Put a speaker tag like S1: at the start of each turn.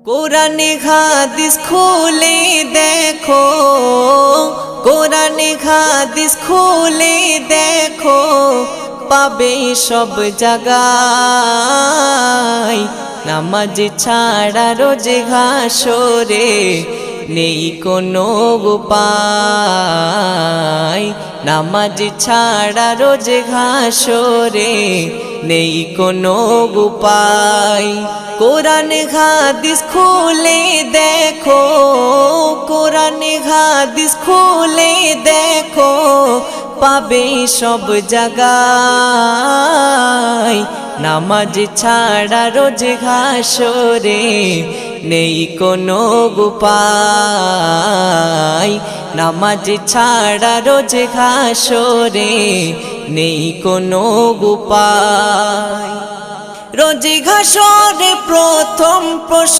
S1: কোরআনে হাদিস খুলে দেখো, কোরআনে হাদিস খুলে দেখো, পাবে সব জায়গায়। নামাজ ছাড়া রোজে হাসরে নেই কোনো উপায়। নামাজ ছাড়া রোজে হাসরে নেই কোনো উপায়। কোরআন হাদিস খুলে দেখো, কোরআন হাদিস খুলে দেখো, পাবে সব জায়গায়। নামাজ ছাড়া রোজ হাসরে নেই কোনো উপায়। নামাজ ছাড়া রোজ হাসরে নেই কোনো উপায়। রোজ হাসরে প্রথম প্রশ্ন